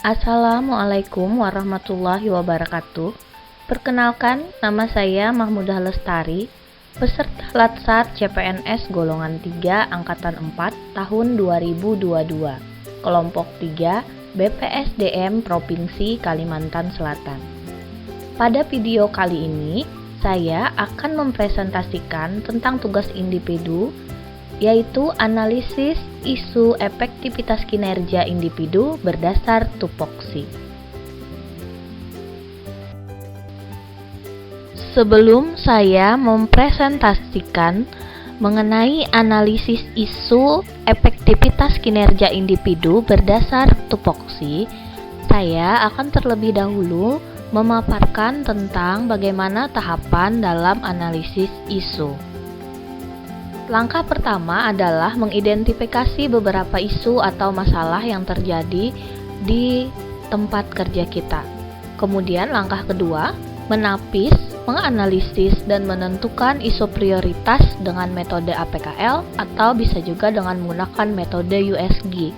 Assalamualaikum warahmatullahi wabarakatuh. Perkenalkan, nama saya Mahmudah Lestari, peserta Latsar CPNS golongan 3 angkatan 4 tahun 2022, kelompok 3 BPSDM Provinsi Kalimantan Selatan. Pada video kali ini, saya akan mempresentasikan tentang tugas individu, yaitu analisis isu efektivitas kinerja individu berdasar tupoksi. Sebelum saya mempresentasikan mengenai analisis isu efektivitas kinerja individu berdasar tupoksi, saya akan terlebih dahulu memaparkan tentang bagaimana tahapan dalam analisis isu. Langkah pertama adalah mengidentifikasi beberapa isu atau masalah yang terjadi di tempat kerja kita. Kemudian langkah kedua, menapis, menganalisis, dan menentukan isu prioritas dengan metode APKL atau bisa juga dengan menggunakan metode USG.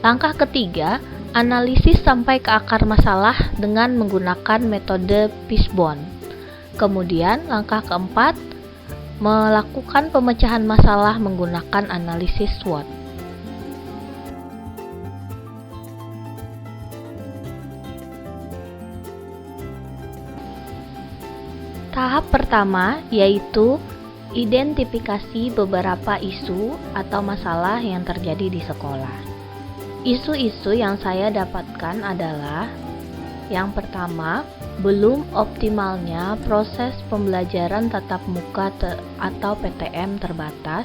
Langkah ketiga, analisis sampai ke akar masalah dengan menggunakan metode Fishbone. Kemudian langkah keempat, melakukan pemecahan masalah menggunakan analisis SWOT. Tahap pertama yaitu identifikasi beberapa isu atau masalah yang terjadi di sekolah. Isu-isu yang saya dapatkan adalah: yang pertama, belum optimalnya proses pembelajaran tatap muka atau PTM terbatas.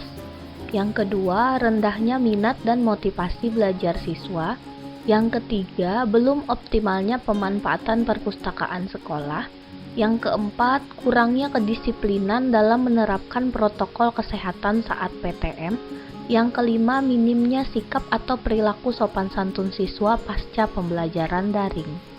Yang kedua, rendahnya minat dan motivasi belajar siswa. Yang ketiga, belum optimalnya pemanfaatan perpustakaan sekolah. Yang keempat, kurangnya kedisiplinan dalam menerapkan protokol kesehatan saat PTM. Yang kelima, minimnya sikap atau perilaku sopan santun siswa pasca pembelajaran daring.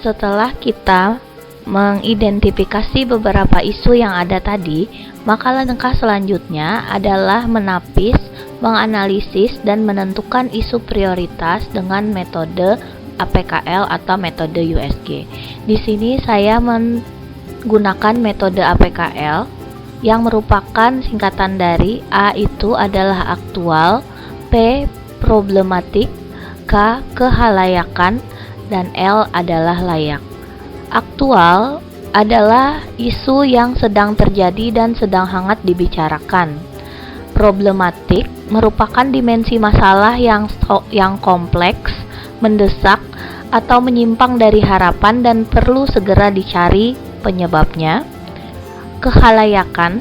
Setelah kita mengidentifikasi beberapa isu yang ada tadi, maka langkah selanjutnya adalah menapis, menganalisis, dan menentukan isu prioritas dengan metode APKL atau metode USG. Di sini saya menggunakan metode APKL yang merupakan singkatan dari A itu adalah aktual, P problematik, K kehalayakan, dan L adalah layak. Aktual adalah isu yang sedang terjadi dan sedang hangat dibicarakan. Problematik merupakan dimensi masalah yang kompleks, mendesak, atau menyimpang dari harapan dan perlu segera dicari penyebabnya. Kehalayakan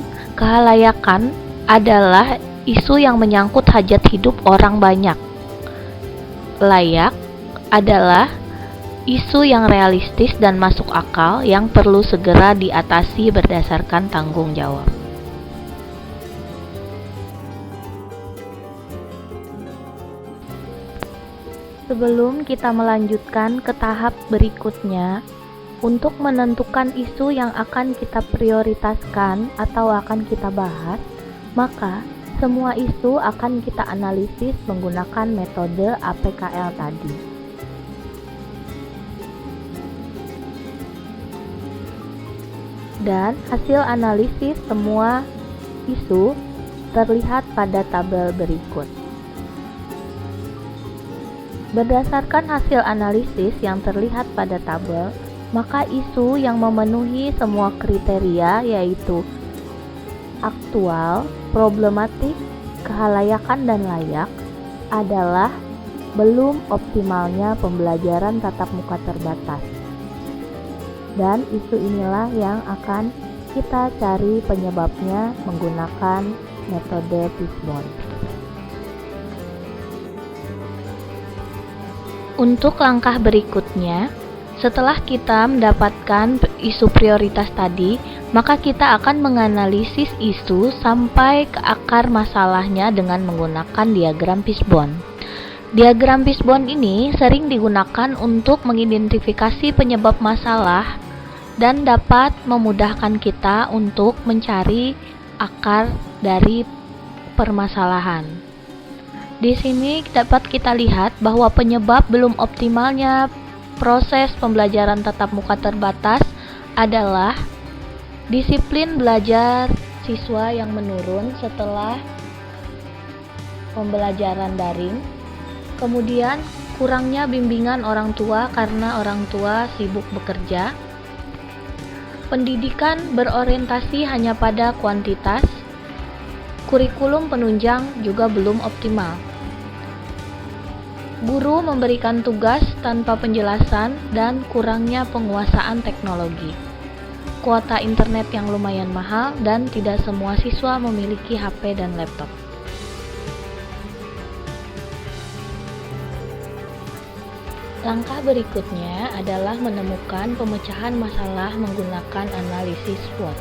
adalah isu yang menyangkut hajat hidup orang banyak. Layak adalah isu yang realistis dan masuk akal yang perlu segera diatasi berdasarkan tanggung jawab. Sebelum kita melanjutkan ke tahap berikutnya, untuk menentukan isu yang akan kita prioritaskan atau akan kita bahas, maka semua isu akan kita analisis menggunakan metode APKL tadi. Dan hasil analisis semua isu terlihat pada tabel berikut. Berdasarkan hasil analisis yang terlihat pada tabel, maka isu yang memenuhi semua kriteria yaitu aktual, problematik, kehalayakan, dan layak adalah belum optimalnya pembelajaran tatap muka terbatas. Dan isu inilah yang akan kita cari penyebabnya menggunakan metode Fishbone. Untuk langkah berikutnya, setelah kita mendapatkan isu prioritas tadi, maka kita akan menganalisis isu sampai ke akar masalahnya dengan menggunakan diagram Fishbone. Diagram Fishbone ini sering digunakan untuk mengidentifikasi penyebab masalah dan dapat memudahkan kita untuk mencari akar dari permasalahan. Di sini dapat kita lihat bahwa penyebab belum optimalnya proses pembelajaran tatap muka terbatas adalah disiplin belajar siswa yang menurun setelah pembelajaran daring, kemudian kurangnya bimbingan orang tua karena orang tua sibuk bekerja, pendidikan berorientasi hanya pada kuantitas, kurikulum penunjang juga belum optimal. Guru memberikan tugas tanpa penjelasan dan kurangnya penguasaan teknologi. Kuota internet yang lumayan mahal dan tidak semua siswa memiliki HP dan laptop. Langkah berikutnya adalah menemukan pemecahan masalah menggunakan analisis SWOT.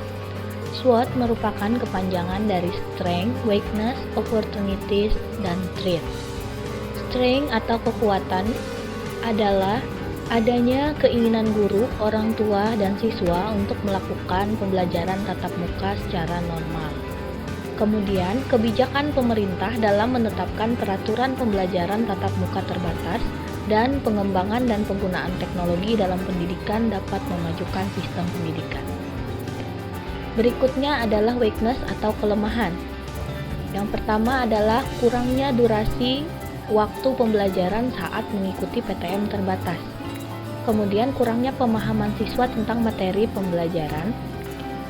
SWOT merupakan kepanjangan dari Strength, Weakness, Opportunities, dan Threats. Strength atau kekuatan adalah adanya keinginan guru, orang tua, dan siswa untuk melakukan pembelajaran tatap muka secara normal. Kemudian, kebijakan pemerintah dalam menetapkan peraturan pembelajaran tatap muka terbatas dan pengembangan dan penggunaan teknologi dalam pendidikan dapat memajukan sistem pendidikan. Berikutnya adalah weakness atau kelemahan. Yang pertama adalah kurangnya durasi waktu pembelajaran saat mengikuti PTM terbatas. Kemudian kurangnya pemahaman siswa tentang materi pembelajaran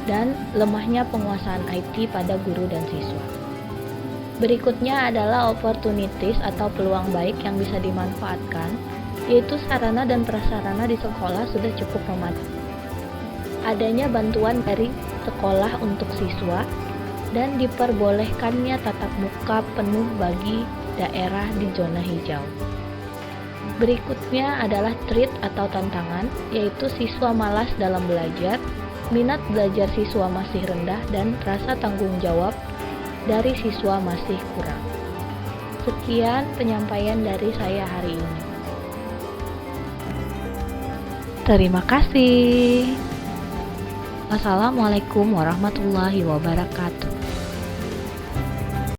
dan lemahnya penguasaan IT pada guru dan siswa. Berikutnya adalah opportunities atau peluang baik yang bisa dimanfaatkan, yaitu sarana dan prasarana di sekolah sudah cukup memadai. Adanya bantuan dari sekolah untuk siswa dan diperbolehkannya tatap muka penuh bagi daerah di zona hijau. Berikutnya adalah threat atau tantangan, yaitu siswa malas dalam belajar, minat belajar siswa masih rendah, dan rasa tanggung jawab dari siswa masih kurang. Sekian penyampaian dari saya hari ini. Terima kasih. Wassalamualaikum warahmatullahi wabarakatuh.